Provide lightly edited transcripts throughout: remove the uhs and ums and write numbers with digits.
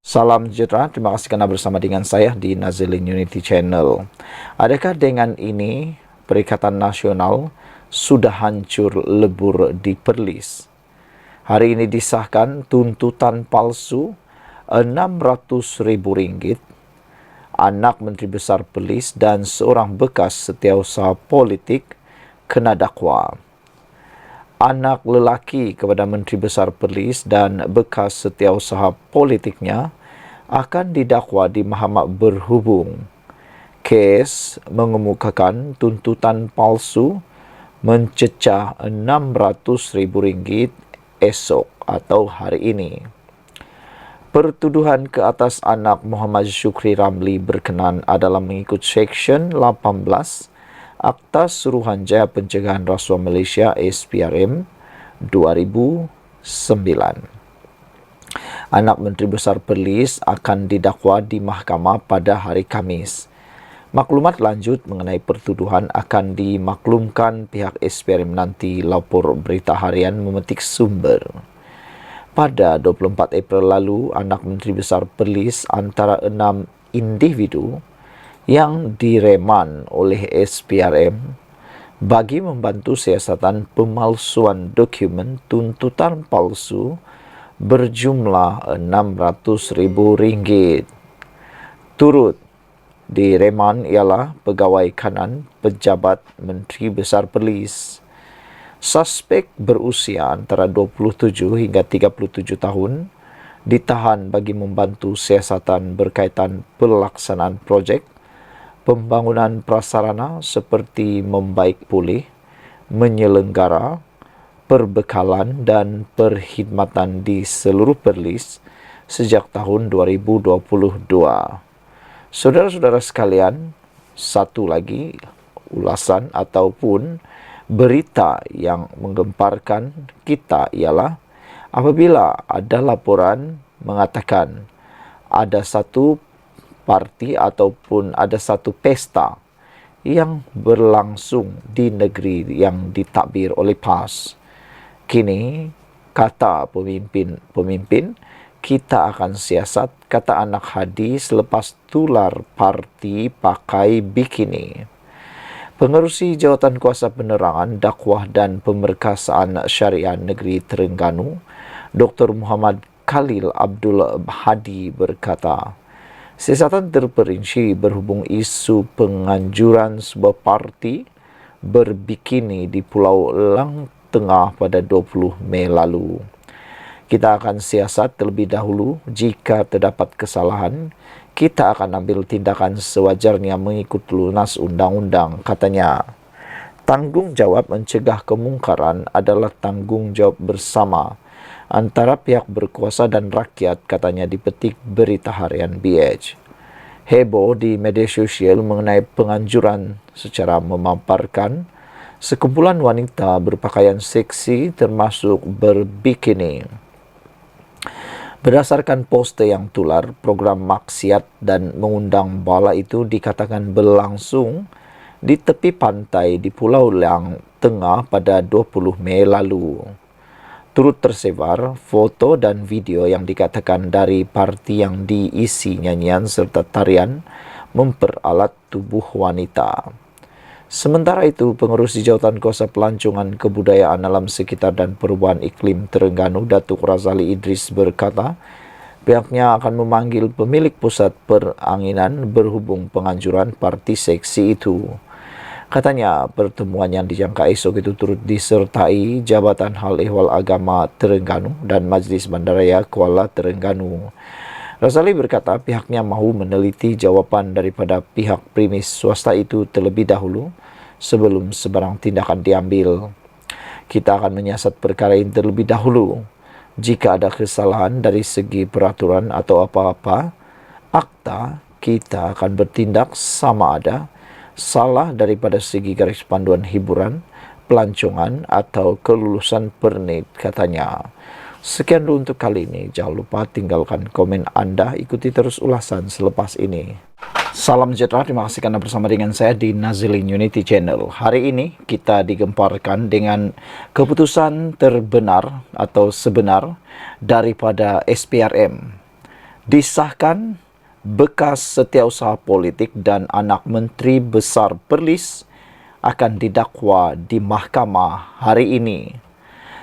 Salam sejahtera, terima kasih kerana bersama dengan saya di Nazilin Unity Channel. Adakah dengan ini Perikatan Nasional sudah hancur lebur di Perlis? Hari ini disahkan tuntutan palsu RM600.000, anak Menteri Besar Perlis dan seorang bekas setiausaha politik kena dakwa. Anak lelaki kepada Menteri Besar Perlis dan bekas setiausaha politiknya akan didakwa di Mahkamah Berhubung. Kes mengemukakan tuntutan palsu mencecah RM600.000 esok atau hari ini. Pertuduhan ke atas anak Muhammad Syukri Ramli berkenan adalah mengikut Seksyen 18 Akta Suruhanjaya Pencegahan Rasuah Malaysia SPRM 2009. Anak Menteri Besar Perlis akan didakwa di mahkamah pada hari Khamis. Maklumat lanjut mengenai pertuduhan akan dimaklumkan pihak SPRM nanti, lapor Berita Harian memetik sumber. Pada 24 April lalu, anak Menteri Besar Perlis antara 6 individu yang direman oleh SPRM bagi membantu siasatan pemalsuan dokumen tuntutan palsu berjumlah RM600.000. Turut direman ialah pegawai kanan pejabat Menteri Besar Perlis. Suspek berusia antara 27 hingga 37 tahun ditahan bagi membantu siasatan berkaitan pelaksanaan projek pembangunan prasarana seperti membaik pulih, menyelenggara, perbekalan dan perkhidmatan di seluruh Perlis sejak tahun 2022. Saudara-saudara sekalian, satu lagi ulasan ataupun berita yang menggemparkan kita ialah apabila ada laporan mengatakan ada satu parti ataupun ada satu pesta yang berlangsung di negeri yang ditadbir oleh PAS. Kini, kata pemimpin, kita akan siasat, kata anak Hadi selepas tular parti pakai bikini. Pengerusi Jawatan Kuasa Penerangan, Dakwah dan Pemerkasaan Syariah Negeri Terengganu, Dr. Muhammad Khalil Abdul Hadi berkata, siasatan terperinci berhubung isu penganjuran sebuah parti berbikini di Pulau Lang Tengah pada 20 Mei lalu. Kita akan siasat terlebih dahulu. Jika terdapat kesalahan, kita akan ambil tindakan sewajarnya mengikut lunas undang-undang, katanya. Tanggungjawab mencegah kemungkaran adalah tanggungjawab bersama antara pihak berkuasa dan rakyat, katanya dipetik Berita Harian BH. Heboh di media sosial mengenai penganjuran secara memaparkan sekumpulan wanita berpakaian seksi termasuk berbikini. Berdasarkan poster yang tular, program maksiat dan mengundang bala itu dikatakan berlangsung di tepi pantai di Pulau Lang Tengah pada 20 Mei lalu. Turut tersebar foto dan video yang dikatakan dari parti yang diisi nyanyian serta tarian memperalat tubuh wanita. Sementara itu, pengerusi Jawatan Kuasa Pelancongan Kebudayaan Alam Sekitar dan Perubahan Iklim Terengganu, Datuk Razali Idris berkata, pihaknya akan memanggil pemilik pusat peranginan berhubung penganjuran parti seksi itu. Katanya, pertemuan yang dijangka esok itu turut disertai Jabatan Hal Ehwal Agama Terengganu dan Majlis Bandaraya Kuala Terengganu. Razali berkata pihaknya mahu meneliti jawapan daripada pihak primis swasta itu terlebih dahulu sebelum sebarang tindakan diambil. Kita akan menyiasat perkara ini terlebih dahulu. Jika ada kesalahan dari segi peraturan atau apa-apa, akta, kita akan bertindak sama ada salah daripada segi garis panduan hiburan, pelancongan atau kelulusan pernik, katanya. Sekian dulu untuk kali ini. Jangan lupa tinggalkan komen anda. Ikuti terus ulasan selepas ini. Salam sejahtera. Terima kasih kerana bersama dengan saya di Nazilin Unity Channel. Hari ini kita digemparkan dengan keputusan terbenar atau sebenar daripada SPRM Disahkan bekas setiausaha politik dan anak Menteri Besar Perlis akan didakwa di mahkamah hari ini.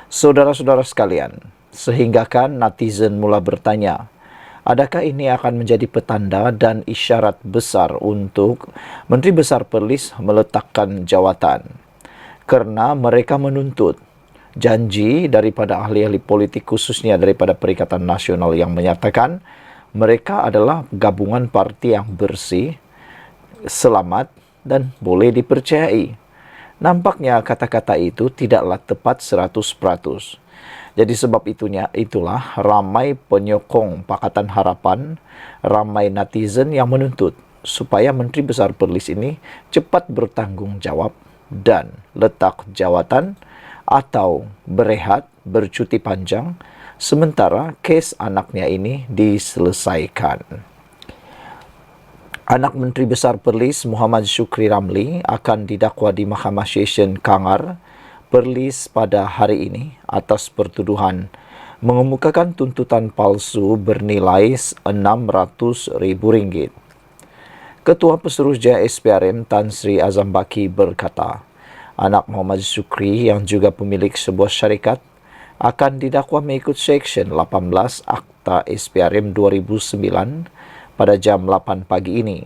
Saudara-saudara sekalian, sehinggakan netizen mula bertanya, adakah ini akan menjadi petanda dan isyarat besar untuk Menteri Besar Perlis meletakkan jawatan? Kerana mereka menuntut janji daripada ahli-ahli politik, khususnya daripada Perikatan Nasional, yang menyatakan mereka adalah gabungan parti yang bersih, selamat dan boleh dipercayai. Nampaknya kata-kata itu tidaklah tepat 100%. Jadi sebab itulah ramai penyokong Pakatan Harapan, ramai netizen yang menuntut supaya Menteri Besar Perlis ini cepat bertanggung jawab dan letak jawatan atau berehat, bercuti panjang, sementara kes anaknya ini diselesaikan. Anak Menteri Besar Perlis Muhammad Syukri Ramli akan didakwa di Mahkamah Session Kangar Perlis pada hari ini atas pertuduhan mengemukakan tuntutan palsu bernilai RM600,000. Ketua Pesuruhjaya SPRM Tan Sri Azam Baki berkata, anak Muhammad Syukri yang juga pemilik sebuah syarikat akan didakwa mengikut Seksyen 18 Akta SPRM 2009 pada jam 8 pagi ini.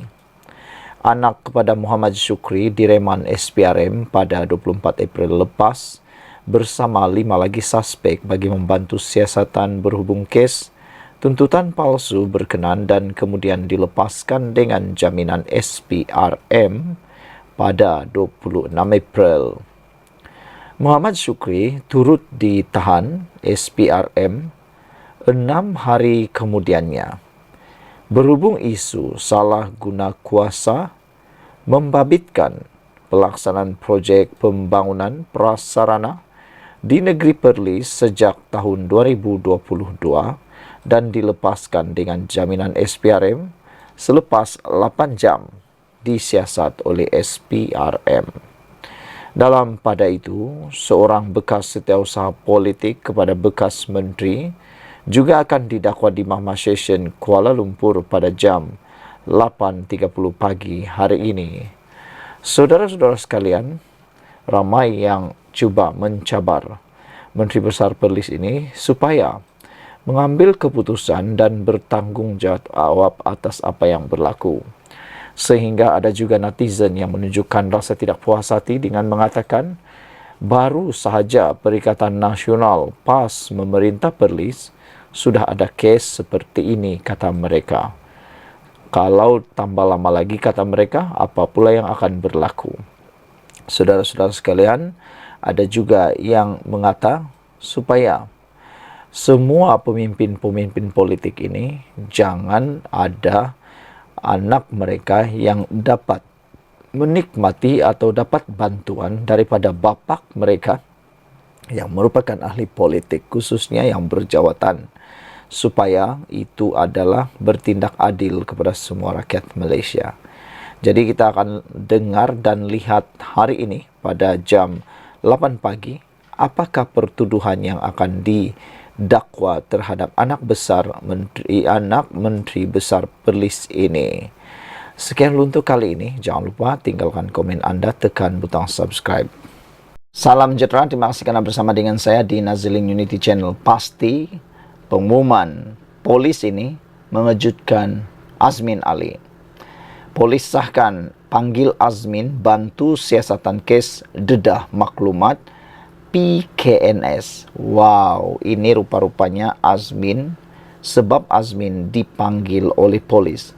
Anak kepada Muhammad Syukri direman SPRM pada 24 April lepas bersama 5 lagi suspek bagi membantu siasatan berhubung kes tuntutan palsu berkenan dan kemudian dilepaskan dengan jaminan SPRM pada 26 April. Muhammad Syukri turut ditahan SPRM 6 hari kemudiannya. Berhubung isu salah guna kuasa membabitkan pelaksanaan projek pembangunan prasarana di negeri Perlis sejak tahun 2022 dan dilepaskan dengan jaminan SPRM selepas 8 jam disiasat oleh SPRM. Dalam pada itu, seorang bekas setiausaha politik kepada bekas menteri juga akan didakwa di Mahkamah Session Kuala Lumpur pada jam 8.30 pagi hari ini. Saudara-saudara sekalian, ramai yang cuba mencabar Menteri Besar Perlis ini supaya mengambil keputusan dan bertanggungjawab atas apa yang berlaku. Sehingga ada juga netizen yang menunjukkan rasa tidak puas hati dengan mengatakan baru sahaja Perikatan Nasional PAS memerintah Perlis sudah ada kes seperti ini, kata mereka. Kalau tambah lama lagi, kata mereka, apa pula yang akan berlaku? Saudara-saudara sekalian, ada juga yang mengata supaya semua pemimpin-pemimpin politik ini jangan ada anak mereka yang dapat menikmati atau dapat bantuan daripada bapa mereka yang merupakan ahli politik, khususnya yang berjawatan, supaya itu adalah bertindak adil kepada semua rakyat Malaysia. Jadi kita akan dengar dan lihat hari ini pada jam 8 pagi apakah pertuduhan yang akan didakwa terhadap anak Menteri Besar Perlis ini. Sekian untuk kali ini. Jangan lupa tinggalkan komen anda, tekan butang subscribe. Salam sejahtera, terima kasih kerana bersama dengan saya di Nazilin Unity Channel. Pasti pengumuman polis ini mengejutkan Azmin Ali. Polis sahkan panggil Azmin bantu siasatan kes dedah maklumat PKNS. Wow, ini rupa-rupanya Azmin, sebab Azmin dipanggil oleh polis.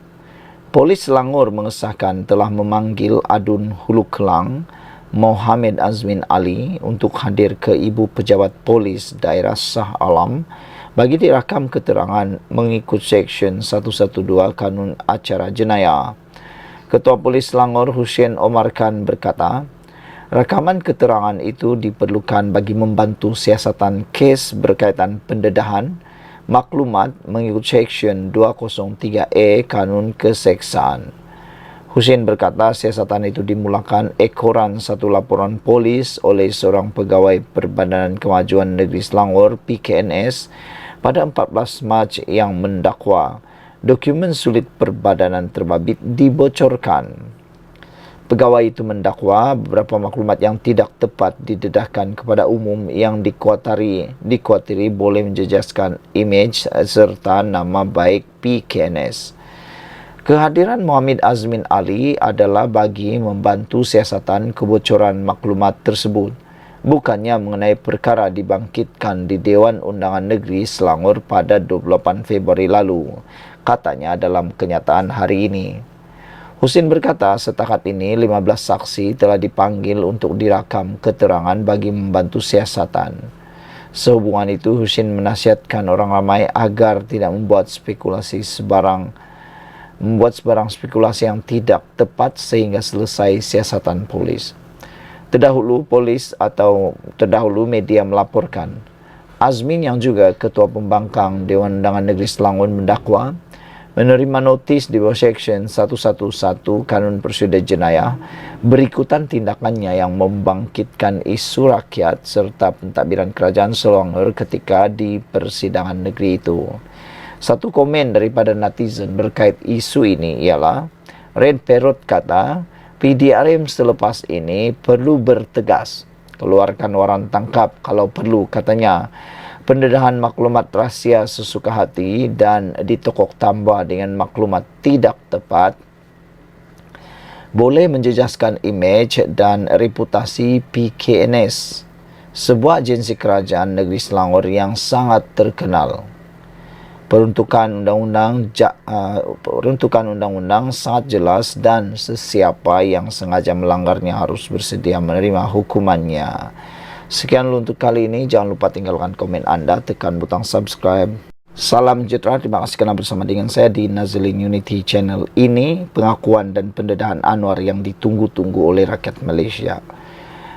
Polis Selangor mengesahkan telah memanggil Adun Hulu Kelang Mohamed Azmin Ali untuk hadir ke Ibu Pejabat Polis Daerah Shah Alam bagi dirakam keterangan mengikut Seksyen 112 Kanun Acara Jenayah. Ketua Polis Selangor Hussein Omar Khan berkata, rakaman keterangan itu diperlukan bagi membantu siasatan kes berkaitan pendedahan maklumat mengikut Seksyen 203A Kanun Keseksaan. Hussein berkata siasatan itu dimulakan ekoran satu laporan polis oleh seorang pegawai Perbadanan Kemajuan Negeri Selangor PKNS pada 14 Mac yang mendakwa Dokumen sulit perbadanan terbabit dibocorkan. Pegawai itu mendakwa beberapa maklumat yang tidak tepat didedahkan kepada umum yang dikuatiri boleh menjejaskan imej serta nama baik PKNS. Kehadiran Muhammad Azmin Ali adalah bagi membantu siasatan kebocoran maklumat tersebut, bukannya mengenai perkara dibangkitkan di Dewan Undangan Negeri Selangor pada 28 Februari lalu, katanya dalam kenyataan hari ini. Husin berkata setakat ini 15 saksi telah dipanggil untuk dirakam keterangan bagi membantu siasatan. Sehubungan itu, Husin menasihatkan orang ramai agar tidak membuat sebarang spekulasi yang tidak tepat sehingga selesai siasatan polis. Terdahulu media melaporkan Azmin yang juga Ketua Pembangkang Dewan Undangan Negeri Selangor mendakwa menerima notis di bawah Seksyen 111 Kanun Prosedur Jenayah berikutan tindakannya yang membangkitkan isu rakyat serta pentadbiran kerajaan Selangor ketika di persidangan negeri itu. Satu komen daripada netizen berkait isu ini ialah, Red Parrot kata, PDRM selepas ini perlu bertegas, keluarkan waran tangkap kalau perlu, katanya. Pendedahan maklumat rahsia sesuka hati dan ditokok tambah dengan maklumat tidak tepat boleh menjejaskan imej dan reputasi PKNS, sebuah agensi kerajaan negeri Selangor yang sangat terkenal. Peruntukan undang-undang sangat jelas dan sesiapa yang sengaja melanggarnya harus bersedia menerima hukumannya. Sekian untuk kali ini. Jangan lupa tinggalkan komen anda, tekan butang subscribe. Salam sejahtera, terima kasih kerana bersama dengan saya di Nazlin Unity Channel. Ini pengakuan dan pendedahan Anwar yang ditunggu-tunggu oleh rakyat Malaysia.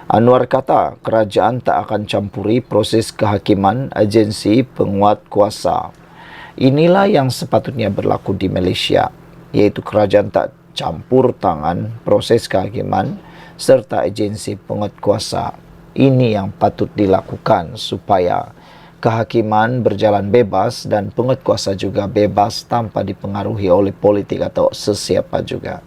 Anwar kata kerajaan tak akan campuri proses kehakiman agensi penguat kuasa. Inilah yang sepatutnya berlaku di Malaysia, iaitu kerajaan tak campur tangan proses kehakiman serta agensi penguat kuasa. Ini yang patut dilakukan supaya kehakiman berjalan bebas dan penguatkuasa juga bebas tanpa dipengaruhi oleh politik atau sesiapa juga.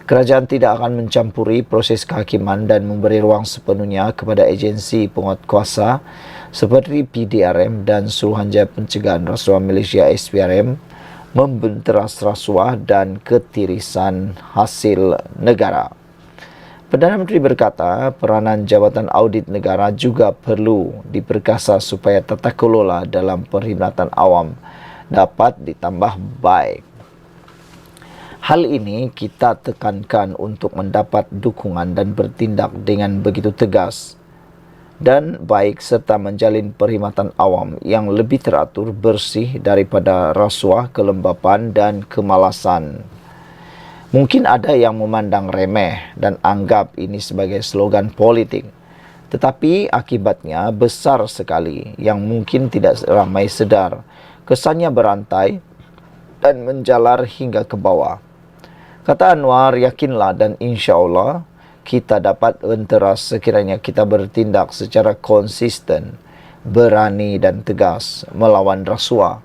Kerajaan tidak akan mencampuri proses kehakiman dan memberi ruang sepenuhnya kepada agensi penguatkuasa seperti PDRM dan Suruhanjaya Pencegahan Rasuah Malaysia SPRM membenteras rasuah dan ketirisan hasil negara. Perdana Menteri berkata peranan Jabatan Audit Negara juga perlu diperkasa supaya tata kelola dalam perkhidmatan awam dapat ditambah baik. Hal ini kita tekankan untuk mendapat dukungan dan bertindak dengan begitu tegas dan baik serta menjalin perkhidmatan awam yang lebih teratur, bersih daripada rasuah, kelembapan dan kemalasan. Mungkin ada yang memandang remeh dan anggap ini sebagai slogan politik. Tetapi akibatnya besar sekali yang mungkin tidak ramai sedar. Kesannya berantai dan menjalar hingga ke bawah. Kata Anwar, yakinlah dan insya Allah kita dapat enteras sekiranya kita bertindak secara konsisten, berani dan tegas melawan rasuah.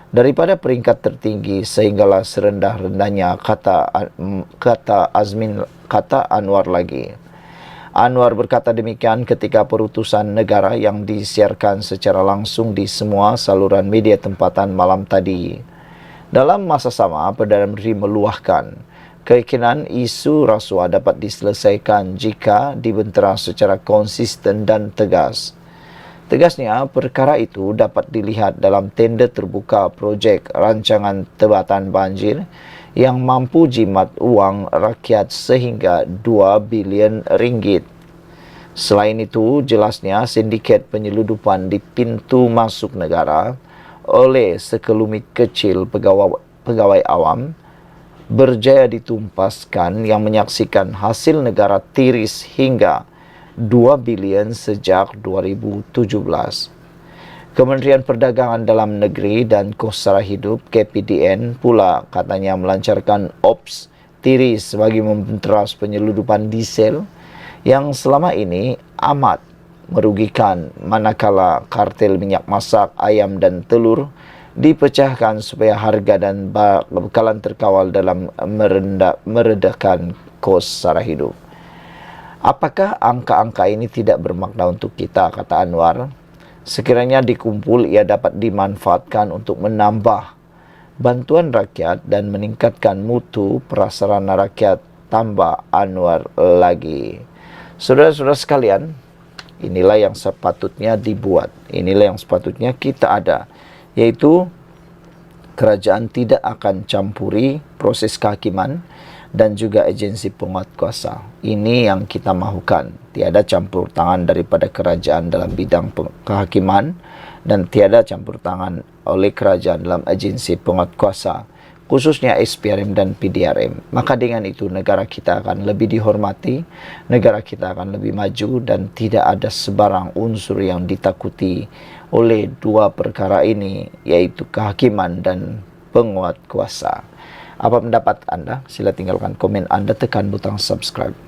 Daripada peringkat tertinggi sehinggalah serendah-rendahnya, kata Anwar lagi. Anwar berkata demikian ketika perutusan negara yang disiarkan secara langsung di semua saluran media tempatan malam tadi. Dalam masa sama, Perdana Menteri meluahkan keyakinan isu rasuah dapat diselesaikan jika dibenteras secara konsisten dan tegas. Tegasnya, perkara itu dapat dilihat dalam tender terbuka projek rancangan tebatan banjir yang mampu jimat uang rakyat sehingga 2 bilion ringgit. Selain itu, jelasnya sindiket penyeludupan di pintu masuk negara oleh sekelumit kecil pegawai awam berjaya ditumpaskan yang menyaksikan hasil negara tiris hingga 2 bilion sejak 2017. Kementerian Perdagangan Dalam Negeri dan Kos Sara Hidup KPDN pula katanya melancarkan ops tiris bagi membenteras penyeludupan diesel yang selama ini amat merugikan, manakala kartel minyak masak, ayam dan telur dipecahkan supaya harga dan bekalan terkawal dalam meredakan kos sara hidup. Apakah angka-angka ini tidak bermakna untuk kita, kata Anwar? Sekiranya dikumpul, ia dapat dimanfaatkan untuk menambah bantuan rakyat dan meningkatkan mutu prasarana rakyat, tambah Anwar lagi. Saudara-saudara sekalian, inilah yang sepatutnya dibuat, inilah yang sepatutnya kita ada, yaitu kerajaan tidak akan campuri proses kehakiman dan juga agensi penguat kuasa. Ini yang kita mahukan. Tiada campur tangan daripada kerajaan dalam bidang kehakiman dan tiada campur tangan oleh kerajaan dalam agensi penguat kuasa, khususnya SPRM dan PDRM. Maka dengan itu negara kita akan lebih dihormati, negara kita akan lebih maju dan tidak ada sebarang unsur yang ditakuti oleh dua perkara ini, yaitu kehakiman dan penguat kuasa. Apa pendapat Anda? Sila tinggalkan komen Anda, tekan butang subscribe.